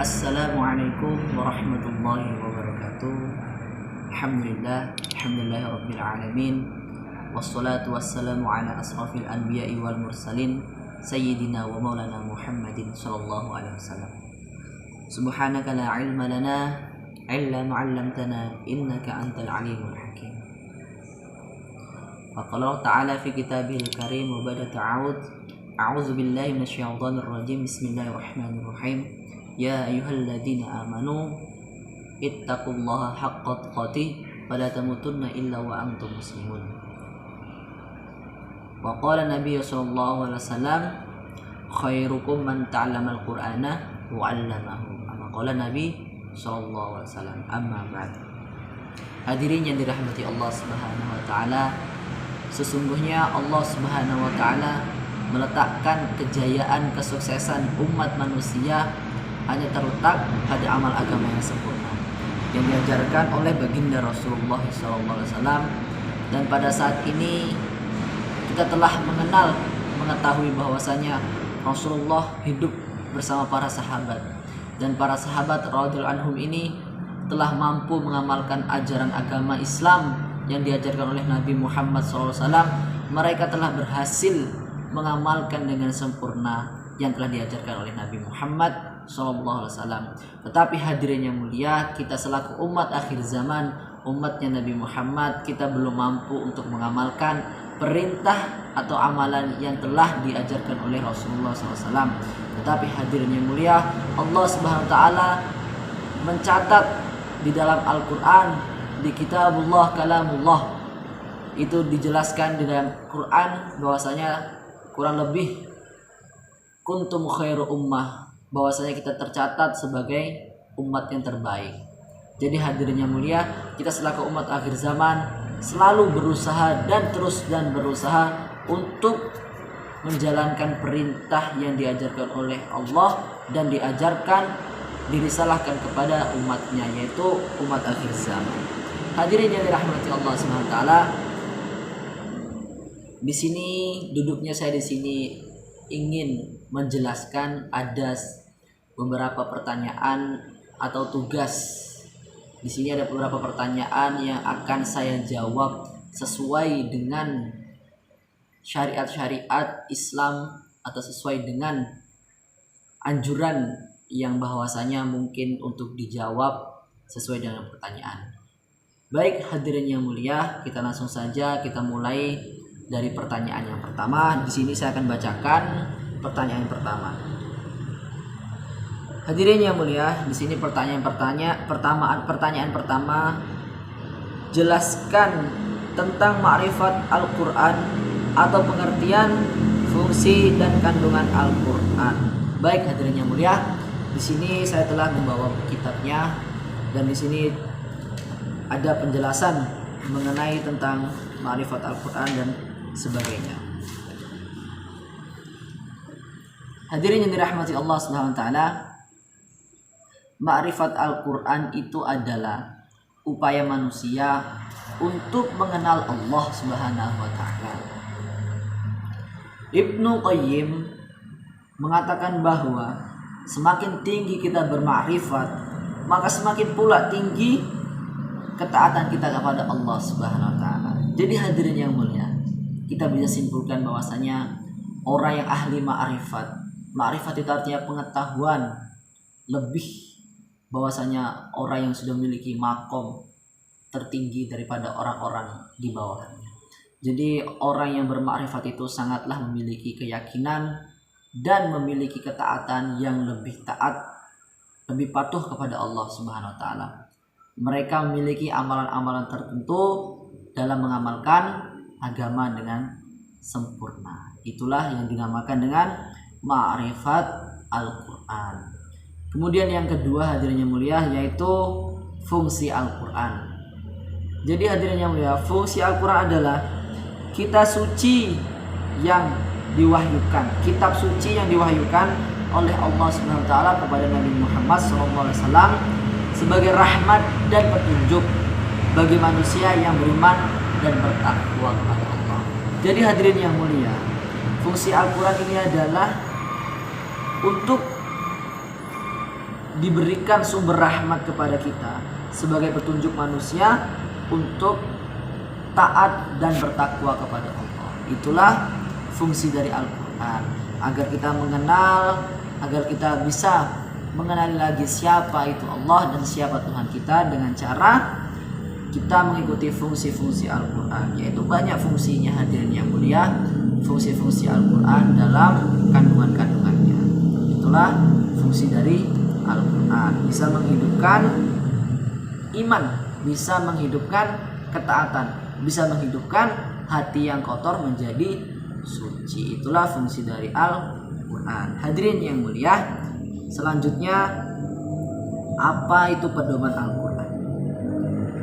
Assalamualaikum warahmatullahi wabarakatuh. Alhamdulillahirabbil alamin. Wassalatu wassalamu ala asrafil anbiya'i wal mursalin sayyidina wa maulana Muhammadin sallallahu alaihi wasallam. Subhanaka la ilma lana illa ma 'allamtana innaka antal alimul hakim. Faqala ta'ala fi kitabihil karim wa bada a'udzu billahi minasyaitonir rajim. Bismillahirrahmanirrahim. Ya ayyuhalladzina amanu ittaqullaha haqqa tuqatih wa la tamutunna illa wa antum muslimun. Wa qala Nabi sallallahu alaihi wasallam khairukum man ta'allama al-Qur'ana wa 'allamahu. Ama qala Nabi sallallahu alaihi wasallam. Amma ba'd. Hadirin yang dirahmati Allah Subhanahu wa taala, sesungguhnya Allah Subhanahu wa taala meletakkan kejayaan kesuksesan umat manusia hanya terletak pada amal agama yang sempurna yang diajarkan oleh baginda Rasulullah SAW. Dan pada saat ini kita telah mengetahui bahwasanya Rasulullah hidup bersama para sahabat, dan para sahabat radhiyallahu anhum ini telah mampu mengamalkan ajaran agama Islam yang diajarkan oleh Nabi Muhammad SAW. Mereka telah berhasil mengamalkan dengan sempurna yang telah diajarkan oleh Nabi Muhammad sallallahu alaihi wasallam. Tetapi hadirin yang mulia, kita selaku umat akhir zaman, umatnya Nabi Muhammad, kita belum mampu untuk mengamalkan perintah atau amalan yang telah diajarkan oleh Rasulullah SAW. Tetapi hadirin yang mulia, Allah Subhanahu wa taala mencatat di dalam Al-Qur'an, di kitabullah kalamullah, itu dijelaskan di dalam Quran bahwasanya kurang lebih kuntum khairu ummah, bahwasanya kita tercatat sebagai umat yang terbaik. Jadi hadirin yang mulia, kita selaku umat akhir zaman selalu berusaha dan terus berusaha untuk menjalankan perintah yang diajarkan oleh Allah dan dirisalahkan kepada umatnya, yaitu umat akhir zaman. Hadirin yang dirahmati Allah Subhanahu wa taala, di sini duduknya saya di sini ingin menjelaskan ada beberapa pertanyaan atau tugas. Di sini ada beberapa pertanyaan yang akan saya jawab sesuai dengan syariat-syariat Islam atau sesuai dengan anjuran yang bahwasanya mungkin untuk dijawab sesuai dengan pertanyaan. Baik hadirin yang mulia, kita langsung saja kita mulai dari pertanyaan yang pertama. Di sini saya akan bacakan pertanyaan pertama. Hadirin yang mulia, di sini pertanyaan pertama, jelaskan tentang ma'rifat Al-Qur'an atau pengertian, fungsi dan kandungan Al-Qur'an. Baik hadirin yang mulia, di sini saya telah membawa kitabnya dan di sini ada penjelasan mengenai tentang ma'rifat Al-Qur'an dan sebagainya. Hadirin yang dirahmati Allah Subhanahu wa taala, ma'rifat Al-Qur'an itu adalah upaya manusia untuk mengenal Allah Subhanahu wa taala. Ibnu Qayyim mengatakan bahwa semakin tinggi kita bermakrifat, maka semakin pula tinggi ketaatan kita kepada Allah Subhanahu wa taala. Jadi hadirin yang mulia, kita bisa simpulkan bahwasanya orang yang ahli ma'rifat itu artinya pengetahuan lebih, bahwasanya orang yang sudah memiliki makom tertinggi daripada orang-orang di bawahnya. Jadi orang yang bermakrifat itu sangatlah memiliki keyakinan dan memiliki ketaatan yang lebih taat, lebih patuh kepada Allah Subhanahu wa taala. Mereka memiliki amalan-amalan tertentu dalam mengamalkan agama dengan sempurna. Itulah yang dinamakan dengan ma'rifat Al-Qur'an. Kemudian yang kedua hadirin yang mulia, yaitu fungsi Al-Qur'an. Jadi hadirin yang mulia, fungsi Al-Qur'an adalah kitab suci yang diwahyukan, kitab suci yang diwahyukan oleh Allah Subhanahu wa taala kepada Nabi Muhammad SAW sebagai rahmat dan petunjuk bagi manusia yang beriman dan bertakwa kepada Allah. Jadi hadirin yang mulia, fungsi Al-Quran ini adalah untuk diberikan sumber rahmat kepada kita sebagai petunjuk manusia untuk taat dan bertakwa kepada Allah. Itulah fungsi dari Al-Quran, agar kita mengenal, agar kita bisa mengenali lagi siapa itu Allah dan siapa Tuhan kita dengan cara kita mengikuti fungsi-fungsi Al-Quran, yaitu banyak fungsinya hadirin yang mulia, fungsi-fungsi Al-Quran dalam kandungan-kandungannya. Itulah fungsi dari Al-Quran, bisa menghidupkan iman, bisa menghidupkan ketaatan, bisa menghidupkan hati yang kotor menjadi suci. Itulah fungsi dari Al-Quran. Hadirin yang mulia, selanjutnya apa itu pedoman Al-Quran?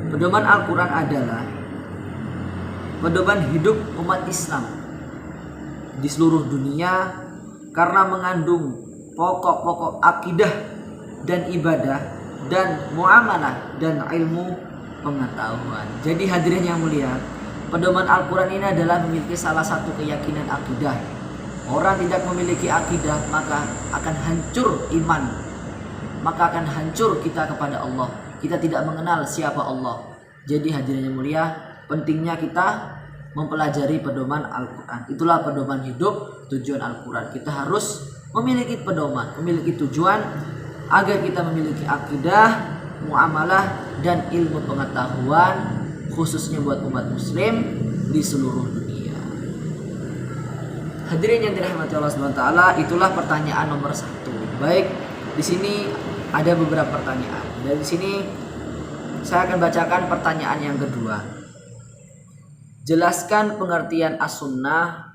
Pedoman Al-Quran adalah pedoman hidup umat Islam di seluruh dunia karena mengandung pokok-pokok akidah dan ibadah dan muamalah dan ilmu pengetahuan. Jadi hadirin yang mulia, pedoman Al-Quran ini adalah memiliki salah satu keyakinan akidah. Orang tidak memiliki akidah maka akan hancur iman, maka akan hancur kita kepada Allah. Kita tidak mengenal siapa Allah. Jadi hadirin yang mulia, pentingnya kita mempelajari pedoman Al-Quran. Itulah pedoman hidup, tujuan Al-Quran. Kita harus memiliki pedoman, memiliki tujuan agar kita memiliki akidah, muamalah dan ilmu pengetahuan, khususnya buat umat muslim di seluruh dunia. Hadirin yang dirahmati Allah SWT, itulah pertanyaan nomor 1. Baik, di sini ada beberapa pertanyaan. Dari sini saya akan bacakan pertanyaan yang kedua. Jelaskan pengertian as-sunnah,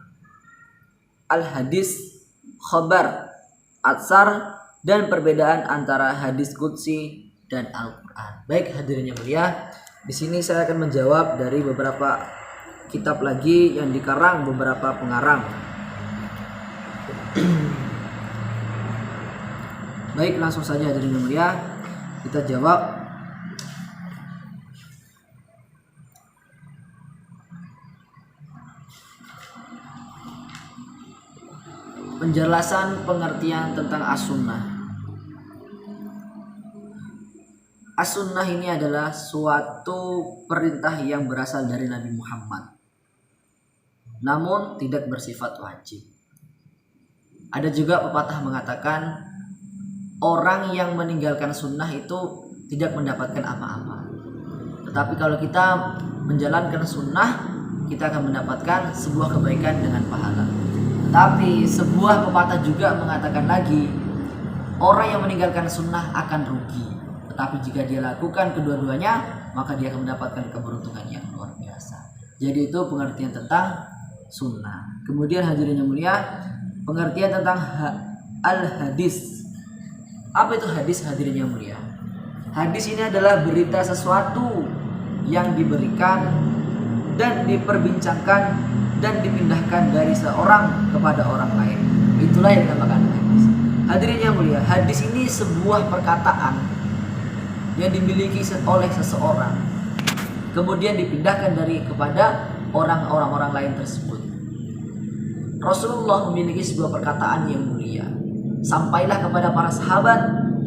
al-hadis, khabar, atsar, dan perbedaan antara hadis qudsi dan Al-Quran. Baik hadirin yang mulia, di sini saya akan menjawab dari beberapa kitab lagi yang dikarang beberapa pengarang. Baik, langsung saja hadirin yang mulia, kita jawab. Penjelasan pengertian tentang as-sunnah. As-sunnah ini adalah suatu perintah yang berasal dari Nabi Muhammad, namun tidak bersifat wajib. Ada juga pepatah mengatakan orang yang meninggalkan sunnah itu tidak mendapatkan apa-apa. Tetapi kalau kita menjalankan sunnah, kita akan mendapatkan sebuah kebaikan dengan pahala. Tapi sebuah pepatah juga mengatakan lagi, orang yang meninggalkan sunnah akan rugi. Tetapi jika dia lakukan kedua-duanya, maka dia akan mendapatkan keberuntungan yang luar biasa. Jadi itu pengertian tentang sunnah. Kemudian hadirin yang mulia, pengertian tentang al-hadis. Apa itu hadis hadirin yang mulia? Hadis ini adalah berita sesuatu yang diberikan dan diperbincangkan dan dipindahkan dari seorang kepada orang lain. Itulah yang dinamakan hadis. Hadirin yang mulia, hadis ini sebuah perkataan yang dimiliki oleh seseorang, kemudian dipindahkan kepada orang lain tersebut. Rasulullah memiliki sebuah perkataan yang mulia. Sampailah kepada para sahabat,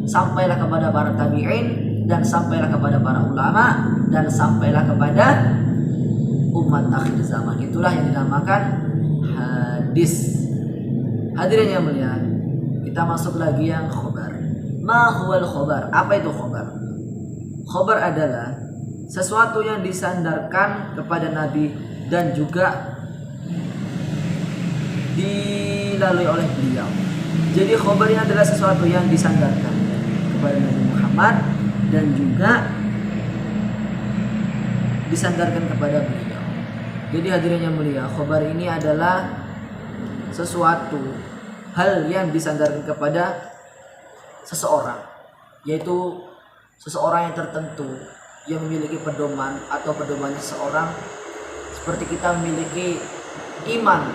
sampailah kepada para tabi'in, dan sampailah kepada para ulama, dan sampailah kepada umat akhir zaman. Itulah yang dinamakan hadis. Hadirin yang mulia, kita masuk lagi yang khobar. Ma huwal khobar? Apa itu khobar? Khobar adalah sesuatu yang disandarkan kepada Nabi dan juga dilalui oleh beliau. Jadi khobar ini adalah sesuatu yang disandarkan kepada Nabi Muhammad dan juga disandarkan kepada beliau. Jadi hadirin yang mulia, khobar ini adalah sesuatu hal yang disandarkan kepada seseorang, yaitu seseorang yang tertentu yang memiliki pedoman atau pedoman seseorang. Seperti kita memiliki imam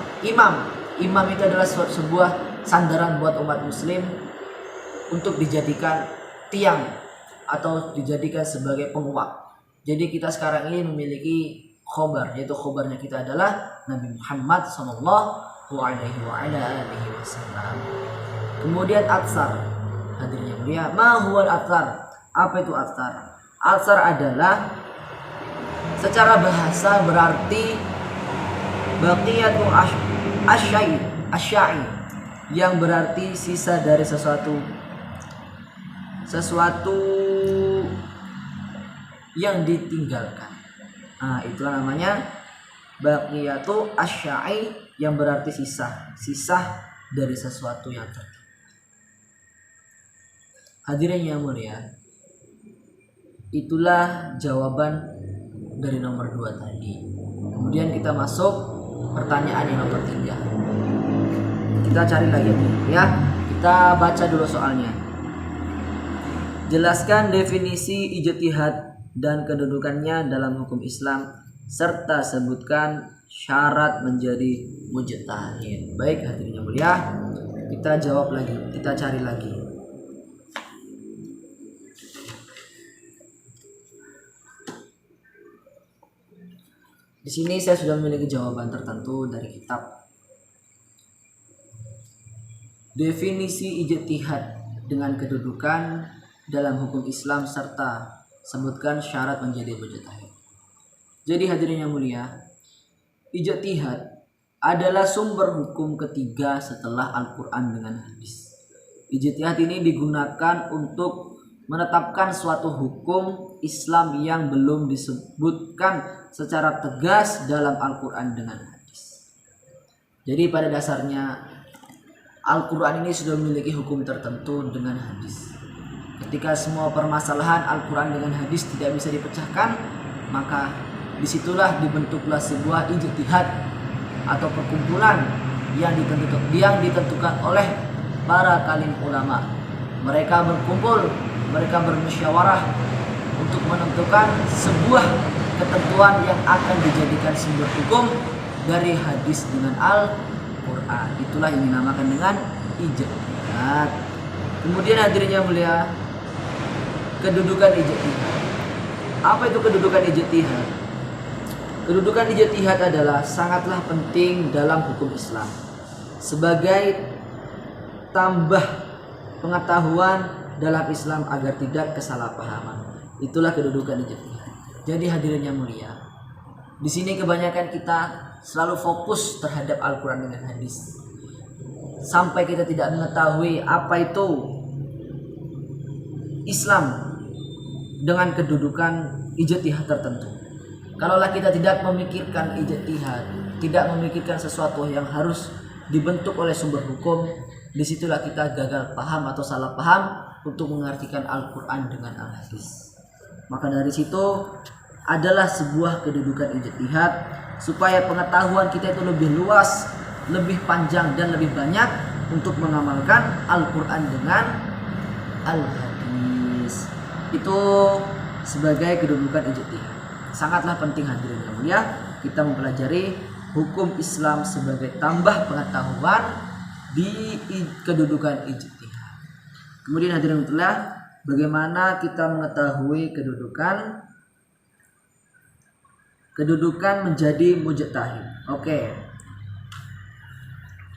itu adalah sebuah sandaran buat umat muslim untuk dijadikan tiang atau dijadikan sebagai penguat. Jadi kita sekarang ini memiliki khobar, yaitu khobarnya kita adalah Nabi Muhammad SAW. Kemudian atsar. Hadirin yang mulia, ma huwal athar? Apa itu athar? Athar adalah secara bahasa berarti baqiyatu asyai, yang berarti sisa dari sesuatu yang ditinggalkan. Nah, itulah namanya baqiyatu asyai, yang berarti sisa dari sesuatu yang tertinggal. Hadirin yang mulia, itulah jawaban dari nomor 2 tadi. Kemudian kita masuk pertanyaan yang nomor 3. Kita cari lagi ya. Kita baca dulu soalnya. Jelaskan definisi ijtihad dan kedudukannya dalam hukum Islam, serta sebutkan syarat menjadi mujtahid. Baik hadirin yang mulia, kita jawab lagi, kita cari lagi. Di sini saya sudah memiliki jawaban tertentu dari kitab. Definisi ijtihad dengan kedudukan dalam hukum Islam serta sebutkan syarat menjadi mujtahid. Jadi hadirin yang mulia, ijtihad adalah sumber hukum ketiga setelah Al-Quran dengan hadis. Ijtihad ini digunakan untuk menetapkan suatu hukum Islam yang belum disebutkan secara tegas dalam Al-Quran dengan hadis. Jadi pada dasarnya Al-Quran ini sudah memiliki hukum tertentu dengan hadis. Ketika semua permasalahan Al-Quran dengan hadis tidak bisa dipecahkan, maka disitulah dibentuklah sebuah ijtihad atau perkumpulan yang ditentukan oleh para kalim ulama. Mereka berkumpul, mereka bermusyawarah untuk menentukan sebuah ketentuan yang akan dijadikan sumber hukum dari hadis dengan Al-Quran. Itulah yang dinamakan dengan ijtihad. Kemudian hadirin yang mulia, kedudukan ijtihad. Apa itu kedudukan ijtihad? Kedudukan ijtihad adalah sangatlah penting dalam hukum Islam sebagai tambah pengetahuan dalam Islam agar tidak kesalahpahaman. Itulah kedudukan ijtihad. Jadi hadirin yang mulia, di sini kebanyakan kita selalu fokus terhadap Al-Quran dengan hadis, sampai kita tidak mengetahui apa itu Islam dengan kedudukan ijtihad tertentu. Kalaulah kita tidak memikirkan ijtihad, tidak memikirkan sesuatu yang harus dibentuk oleh sumber hukum, disitulah kita gagal paham atau salah paham untuk mengartikan Al-Quran dengan Al-Hadis. Maka dari situ adalah sebuah kedudukan ijtihad supaya pengetahuan kita itu lebih luas, lebih panjang dan lebih banyak untuk mengamalkan Al-Quran dengan Al-Hadis. Itu sebagai kedudukan ijtihad. Sangatlah penting hadirin yang mulia kita mempelajari hukum Islam sebagai tambah pengetahuan di kedudukan ijtihad. Kemudian hadirin yang mulia, bagaimana kita mengetahui kedudukan menjadi mujtahid? Oke.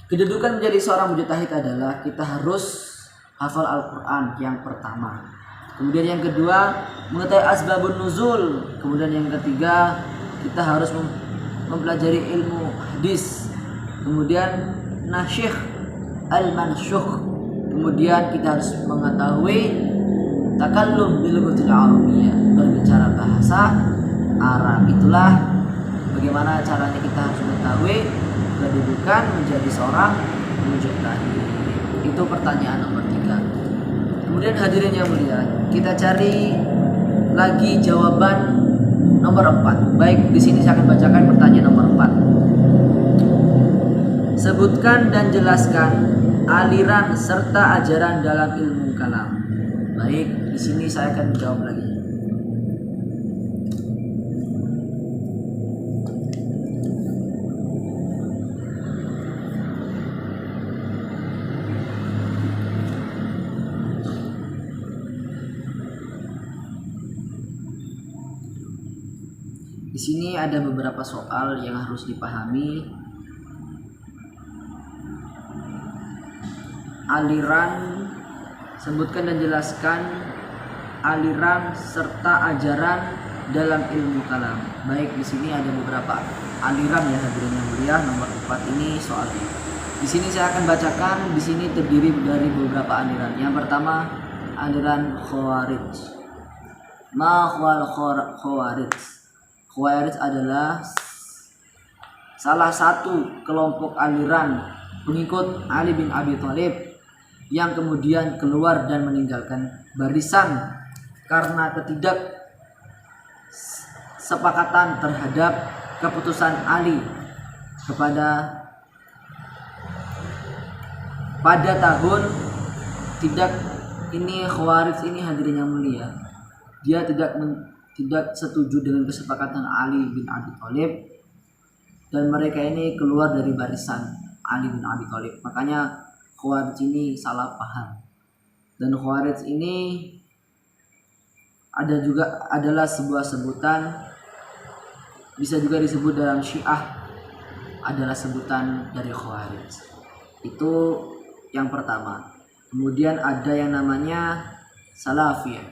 Kedudukan menjadi seorang mujtahid adalah kita harus hafal Al-Quran yang pertama. Kemudian yang kedua, mengetahui asbabun nuzul. Kemudian yang ketiga, kita harus mempelajari ilmu hadis. Kemudian nasyikh al-mansyukh. Kemudian kita harus mengetahui takallum bil lughatil arabiyyah, berbicara bahasa Arab. Itulah bagaimana caranya kita harus mengetahui kedudukan menjadi seorang mujtahid. Itu pertanyaan nomor 3. Kemudian hadirin yang mulia, kita cari lagi jawaban nomor 4. Baik, di sini saya akan bacakan pertanyaan nomor 4. Sebutkan dan jelaskan aliran serta ajaran dalam ilmu kalam. Baik, di sini saya akan menjawab lagi. Di sini ada beberapa soal yang harus dipahami. Aliran Sebutkan dan jelaskan aliran serta ajaran dalam ilmu kalam. Baik, di sini ada beberapa aliran ya hadirin yang mulia. Nomor 4 ini soalnya. Di sini saya akan bacakan. Di sini terdiri dari beberapa aliran. Yang pertama, aliran Khawarij. Ma Khawarij. Khawarij adalah salah satu kelompok aliran pengikut Ali bin Abi Thalib yang kemudian keluar dan meninggalkan barisan karena ketidaksepakatan terhadap keputusan Ali pada tahun Khawarij ini hadirin yang mulia, dia tidak setuju dengan kesepakatan Ali bin Abi Thalib dan mereka ini keluar dari barisan Ali bin Abi Thalib. Makanya Khawarij ini salah paham. Dan Khawarij ini adalah sebuah sebutan, bisa juga disebut dalam Syiah, adalah sebutan dari Khawarij. Itu yang pertama. Kemudian ada yang namanya Salafiyah.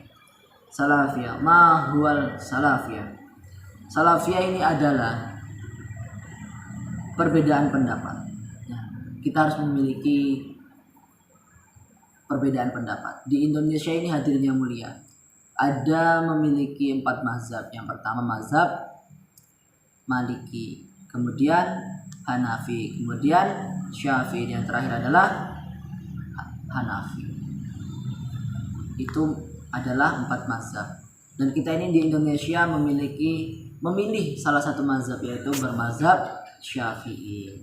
Salafiyah, ma huwal Salafiyah. Salafiyah ini adalah perbedaan pendapat. Kita harus memiliki perbedaan pendapat. Di Indonesia ini hadirin yang mulia, ada memiliki 4 mazhab. Yang pertama mazhab Maliki, kemudian Hanafi, kemudian Syafi'i, yang terakhir adalah Hanafi. Itu adalah 4 mazhab. Dan kita ini di Indonesia memilih salah satu mazhab, yaitu bermazhab Syafi'i.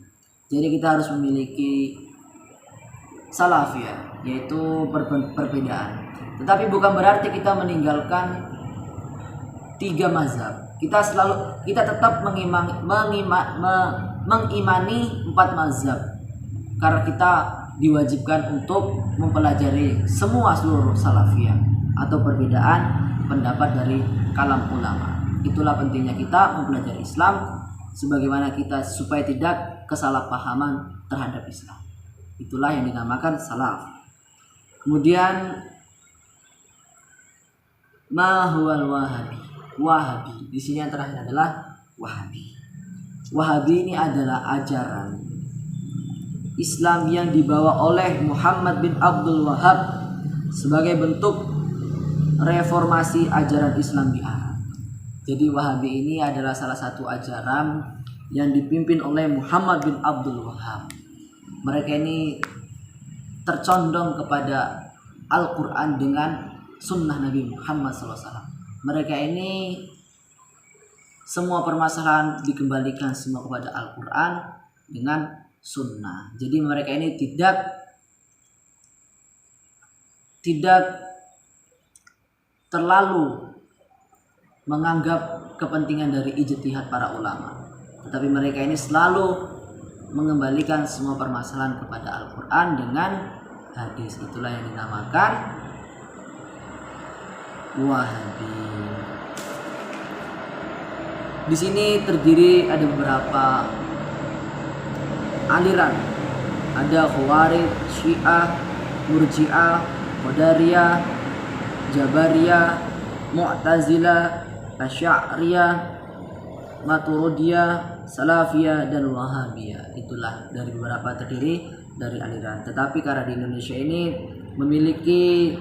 Jadi kita harus memiliki Salafiyah, yaitu perbedaan. Tetapi bukan berarti kita meninggalkan 3 mazhab. Kita tetap mengimani 4 mazhab, karena kita diwajibkan untuk mempelajari seluruh Salafiyah atau perbedaan pendapat dari kalam ulama. Itulah pentingnya kita mempelajari Islam, sebagaimana kita supaya tidak kesalahpahaman terhadap Islam. Itulah yang dinamakan salaf. Kemudian ma huwal wahabi. Wahabi. Di sini yang terakhir adalah Wahabi. Wahabi ini adalah ajaran Islam yang dibawa oleh Muhammad bin Abdul Wahhab sebagai bentuk reformasi ajaran Islam di Arab. Jadi Wahabi ini adalah salah satu ajaran yang dipimpin oleh Muhammad bin Abdul Wahhab. Mereka ini tercondong kepada Al-Quran dengan sunnah Nabi Muhammad SAW. Mereka ini semua permasalahan dikembalikan semua kepada Al-Quran dengan sunnah. Jadi mereka ini tidak terlalu menganggap kepentingan dari ijtihad para ulama, tetapi mereka ini selalu mengembalikan semua permasalahan kepada Al-Quran dengan hadis. Itulah yang dinamakan Wahabi. Di sini terdiri ada beberapa aliran. Ada Khawarij, Syiah, Murji'ah, Qadariyah, Jabariyah, Mu'tazilah, Asy'ariyah, Maturidiyah, Salafiyah, dan Wahabiyah. Itulah dari beberapa terdiri dari aliran. Tetapi karena di Indonesia ini memiliki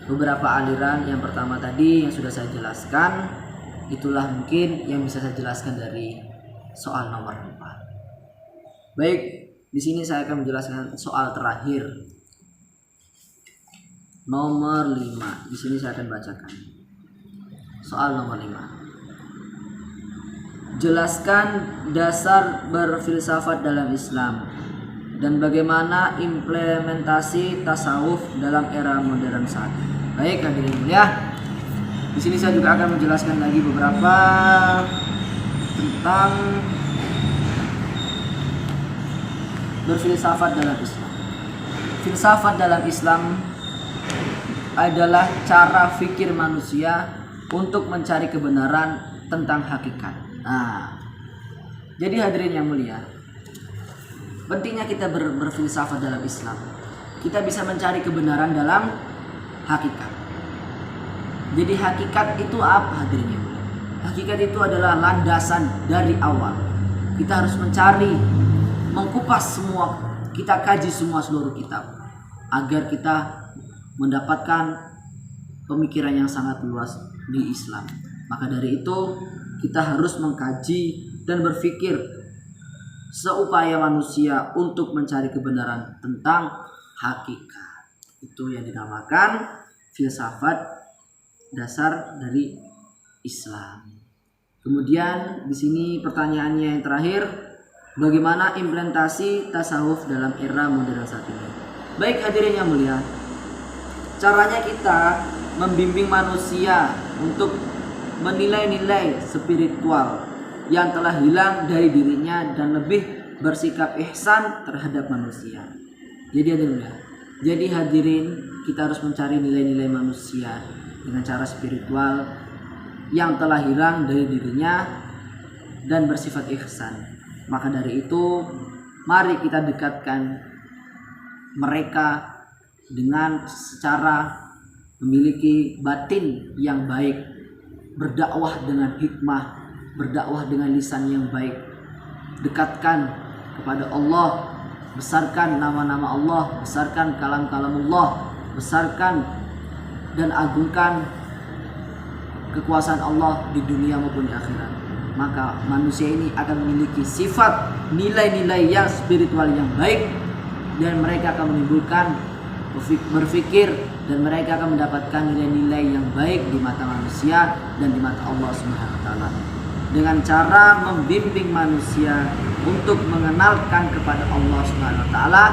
beberapa aliran, yang pertama tadi yang sudah saya jelaskan, itulah mungkin yang bisa saya jelaskan dari soal nomor 4. Baik, di sini saya akan menjelaskan soal terakhir nomor 5. Di sini saya akan bacakan soal nomor 5. Jelaskan dasar berfilsafat dalam Islam dan bagaimana implementasi tasawuf dalam era modern saat ini. Baik, hadirin mulia. Di sini saya juga akan menjelaskan lagi beberapa tentang berfilsafat dalam Islam. Filsafat dalam Islam adalah cara fikir manusia untuk mencari kebenaran tentang hakikat. Nah, jadi hadirin yang mulia, pentingnya kita berfilsafat dalam Islam. Kita bisa mencari kebenaran dalam hakikat. Jadi hakikat itu apa hadirin? Hakikat itu adalah landasan dari awal. Kita harus mencari, mengkupas semua, kita kaji semua seluruh kitab agar kita mendapatkan pemikiran yang sangat luas di Islam. Maka dari itu kita harus mengkaji dan berpikir seupaya manusia untuk mencari kebenaran tentang hakikat. Itu yang dinamakan filsafat dasar dari Islam. Kemudian di sini pertanyaannya yang terakhir, bagaimana implementasi tasawuf dalam era modern saat ini? Baik hadirin yang mulia, caranya kita membimbing manusia untuk menilai-nilai spiritual yang telah hilang dari dirinya dan lebih bersikap ihsan terhadap manusia. Jadi hadirin, kita harus mencari nilai-nilai manusia dengan cara spiritual yang telah hilang dari dirinya dan bersifat ihsan. Maka dari itu, mari kita dekatkan mereka dengan secara memiliki batin yang baik, berdakwah dengan hikmah, berdakwah dengan lisan yang baik, dekatkan kepada Allah, besarkan nama-nama Allah, besarkan kalam-kalamullah, besarkan dan agungkan kekuasaan Allah di dunia maupun di akhirat. Maka manusia ini akan memiliki sifat nilai-nilai yang spiritual yang baik, dan mereka akan menimbulkan berpikir, dan mereka akan mendapatkan nilai-nilai yang baik di mata manusia dan di mata Allah Subhanahu wa taala. Dengan cara membimbing manusia untuk mengenalkan kepada Allah Subhanahu wa taala,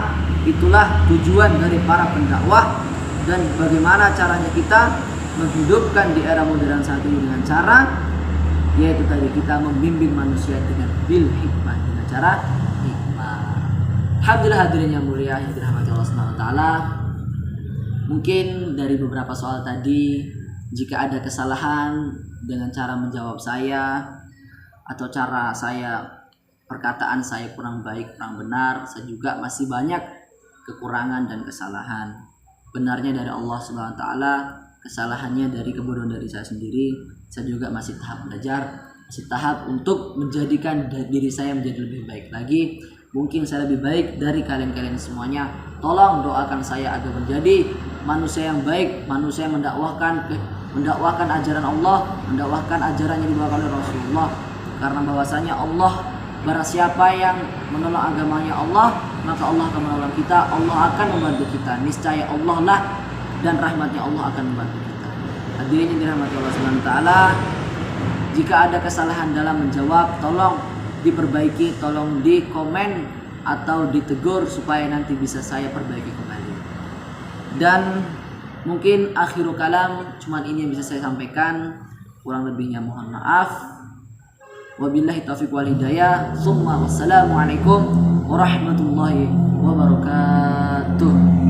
itulah tujuan dari para pendakwah. Dan bagaimana caranya kita menghidupkan di era modern saat ini? Dengan cara yaitu tadi, kita membimbing manusia dengan bil hikmah, dengan cara hikmah. Alhamdulillah hadirin yang mulia yang dirahmati Allah Subhanahu wa taala. Mungkin dari beberapa soal tadi, jika ada kesalahan dengan cara menjawab saya atau cara saya, perkataan saya kurang baik, kurang benar, saya juga masih banyak kekurangan dan kesalahan. Benarnya dari Allah Subhanahu wa taala, kesalahannya dari kebodohan dari saya sendiri. Saya juga masih tahap belajar, masih tahap untuk menjadikan diri saya menjadi lebih baik lagi. Mungkin saya lebih baik dari kalian-kalian semuanya. Tolong doakan saya agar menjadi manusia yang baik, manusia yang mendakwahkan ajaran Allah, mendakwahkan ajaran yang dibawa oleh Rasulullah. Karena bahwasanya Allah, barang siapa yang menolong agamanya Allah, maka Allah akan menolong kita, Allah akan membantu kita. Niscaya Allah lah dan rahmatnya Allah akan membantu kita. Hadirin yang dirahmati Allah Subhanahu wa taala, jika ada kesalahan dalam menjawab, tolong diperbaiki, tolong di komen atau ditegur supaya nanti bisa saya perbaiki kembali. Dan mungkin akhirul kalam, cuman ini yang bisa saya sampaikan, kurang lebihnya mohon maaf. Wabillahi taufiq wal hidayah. Summa wassalamualaikum warahmatullahi wabarakatuh.